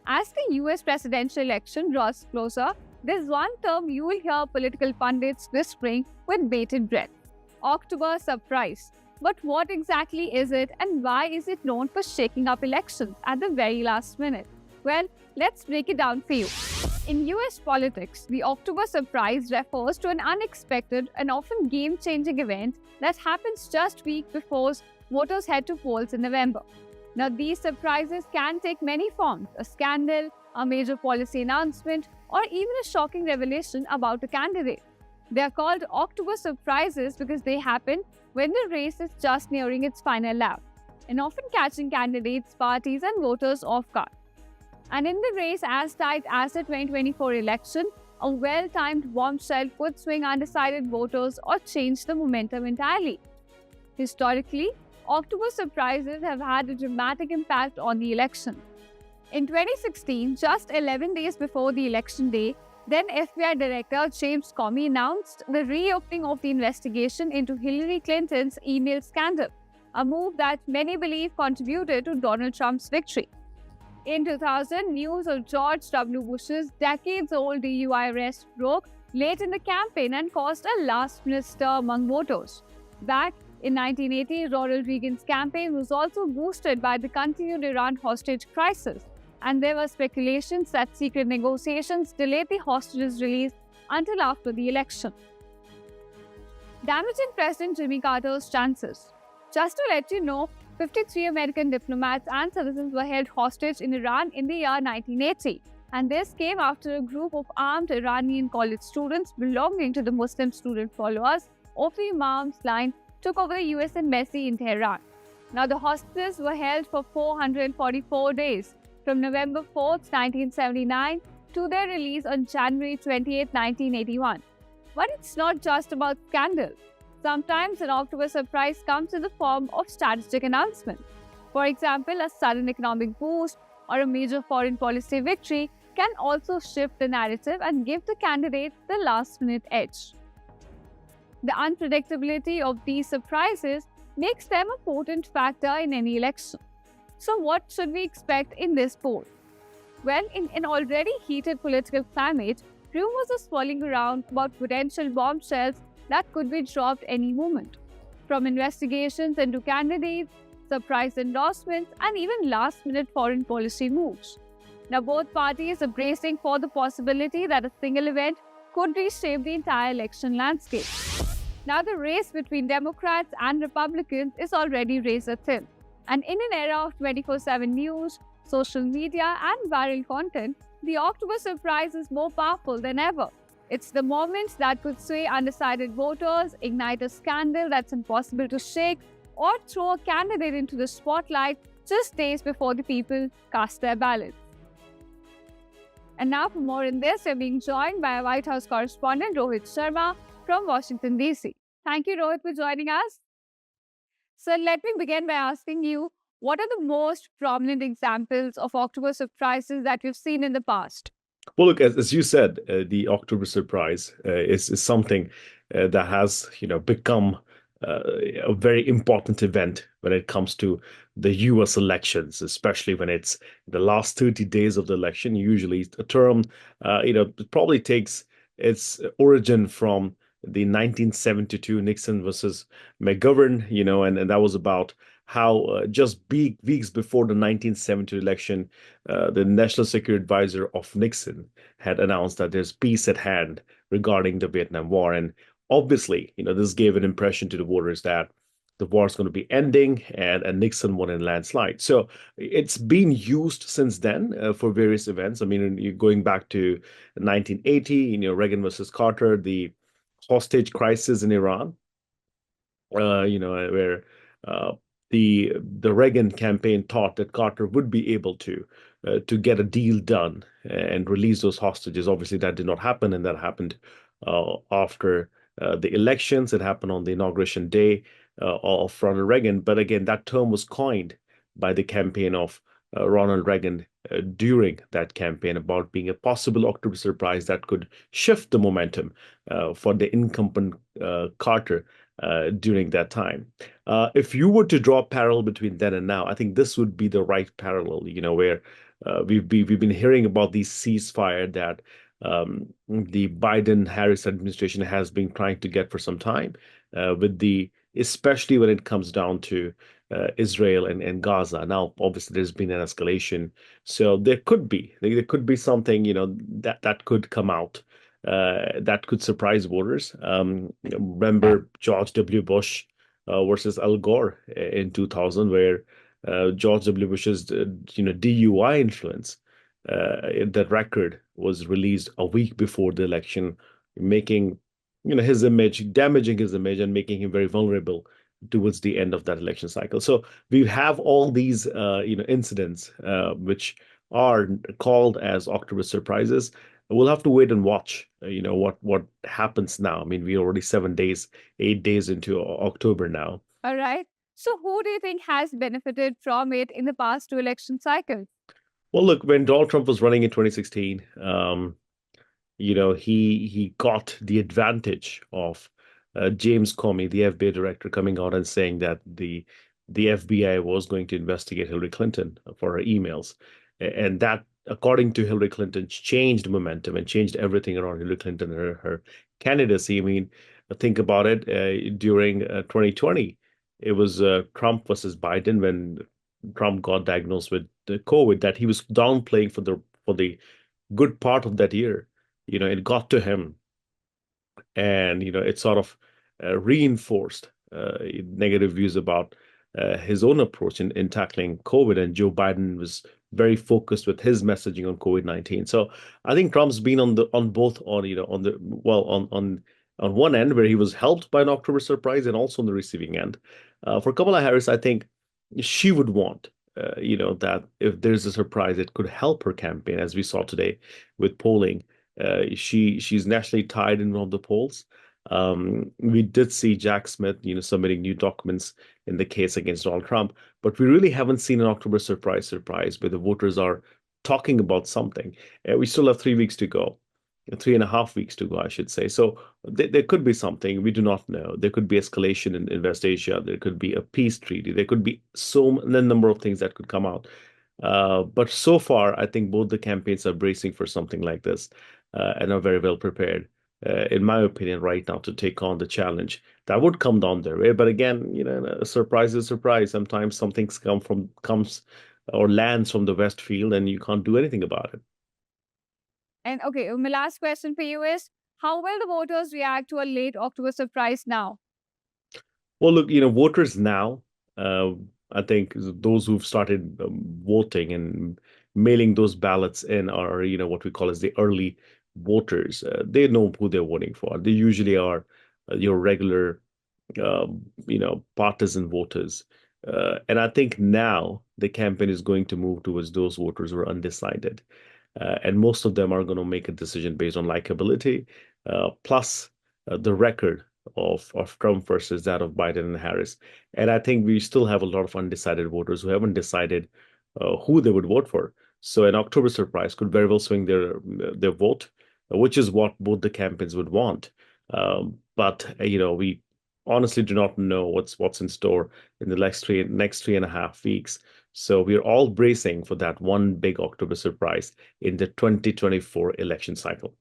As the US presidential election draws closer, there's one term you will hear political pundits whispering with bated breath: October surprise. But what exactly is it, and why is it known for shaking up elections at the very last minute? Well, let's break it down for you. In US politics, the October surprise refers to an unexpected and often game changing event that happens just weeks before voters head to polls in November. Now, these surprises can take many forms: a scandal, a major policy announcement, or even a shocking revelation about a candidate. They are called October surprises because they happen when the race is just nearing its final lap, and often catching candidates, parties, and voters off guard. And in the race as tight as the 2024 election, a well timed bombshell could swing undecided voters or change the momentum entirely. Historically, October surprises have had a dramatic impact on the election. In 2016, just 11 days before the election day, then FBI Director James Comey announced the reopening of the investigation into Hillary Clinton's email scandal, a move that many believe contributed to Donald Trump's victory. In 2000, news of George W. Bush's decades-old DUI arrest broke late in the campaign and caused a last-minute stir among voters. Back in 1980, Ronald Reagan's campaign was also boosted by the continued Iran hostage crisis, and there were speculations that secret negotiations delayed the hostages' release until after the election, damaging President Jimmy Carter's chances. Just to let you know, 53 American diplomats and citizens were held hostage in Iran in the year 1980, and this came after a group of armed Iranian college students belonging to the Muslim student followers of the Imam's line took over the US Embassy in Tehran. Now, the hostages were held for 444 days, from November 4, 1979 to their release on January 28, 1981. But it's not just about scandal. Sometimes an October surprise comes in the form of strategic announcement. For example, a sudden economic boost or a major foreign policy victory can also shift the narrative and give the candidate the last-minute edge. The unpredictability of these surprises makes them a potent factor in any election. So what should we expect in this poll? Well, in an already heated political climate, rumors are swirling around about potential bombshells that could be dropped any moment. From investigations into candidates, surprise endorsements, and even last-minute foreign policy moves. Now, both parties are bracing for the possibility that a single event could reshape the entire election landscape. Now, the race between Democrats and Republicans is already razor thin. And in an era of 24/7 news, social media, and viral content, the October surprise is more powerful than ever. It's the moment that could sway undecided voters, ignite a scandal that's impossible to shake, or throw a candidate into the spotlight just days before the people cast their ballots. And now for more in this, we're being joined by our White House correspondent Rohit Sharma from Washington, D.C. Thank you, Rohit, for joining us. So let me begin by asking you, what are the most prominent examples of October surprises that you've seen in the past? Well, look, as you said, the October surprise is something that has, become a very important event when it comes to the U.S. elections, especially when it's the last 30 days of the election. Usually, a term, it probably takes its origin from the 1972 Nixon versus McGovern, and that was about how just weeks before the 1970 election, the National Security Advisor of Nixon had announced that there's peace at hand regarding the Vietnam War. And obviously, this gave an impression to the voters that the war is going to be ending, and Nixon won in a landslide. So it's been used since then for various events. I mean, you're going back to 1980, Reagan versus Carter, the hostage crisis in Iran, where the Reagan campaign thought that Carter would be able to get a deal done and release those hostages. Obviously, that did not happen, and that happened after the elections. It happened on the inauguration day of Ronald Reagan. But again, that term was coined by the campaign of Ronald Reagan during that campaign about being a possible October surprise that could shift the momentum for the incumbent Carter during that time. If you were to draw a parallel between then and now, I think this would be the right parallel, where we've been hearing about these ceasefire that the Biden-Harris administration has been trying to get for some time, with the especially when it comes down to Israel and Gaza. Now, obviously, there's been an escalation, so there could be something that could come out that could surprise voters. Remember George W. Bush versus Al Gore in 2000, where George W. Bush's DUI influence, that record was released a week before the election, making his image, damaging his image, and making him very vulnerable towards the end of that election cycle. So we have all these incidents which are called as October surprises. We'll have to wait and watch, what happens now. I mean, we're already 7 days, 8 days into October now. All right. So, who do you think has benefited from it in the past two election cycles? Well, look, when Donald Trump was running in 2016, he got the advantage of James Comey, the FBI director, coming out and saying that the FBI was going to investigate Hillary Clinton for her emails, and that, according to Hillary Clinton, changed momentum and changed everything around Hillary Clinton and her candidacy. I mean, think about it. During 2020, it was Trump versus Biden when Trump got diagnosed with COVID, that he was downplaying for the good part of that year. It got to him, and it sort of reinforced negative views about his own approach in tackling COVID. And Joe Biden was very focused with his messaging on COVID-19. So I think Trump's been on both, on the well on one end where he was helped by an October surprise, and also on the receiving end. For Kamala Harris, I think she would want. That if there's a surprise, it could help her campaign, as we saw today with polling. She's nationally tied in one of the polls. We did see Jack Smith, submitting new documents in the case against Donald Trump, but we really haven't seen an October surprise where the voters are talking about something. We still have 3 weeks to go, 3.5 weeks to go, I should say. So there could be something we do not know. There could be escalation in West Asia. There could be a peace treaty. There could be a number of things that could come out. But so far, I think both the campaigns are bracing for something like this, and are very well prepared, in my opinion, right now to take on the challenge that would come down their way. But again, a surprise is a surprise. Sometimes something comes or lands from the West field, and you can't do anything about it. And okay, my last question for you is, how will the voters react to a late October surprise now? Well, look, voters now, uh, I think those who've started voting and mailing those ballots in are, what we call as the early voters. They know who they're voting for. They usually are your regular, partisan voters. And I think now the campaign is going to move towards those voters who are undecided. And most of them are going to make a decision based on likability, plus the record of Trump versus that of Biden and Harris. And I think we still have a lot of undecided voters who haven't decided who they would vote for. So an October surprise could very well swing their vote, which is what both the campaigns would want. But we honestly do not know what's in store in the next 3.5 weeks. So we're all bracing for that one big October surprise in the 2024 election cycle.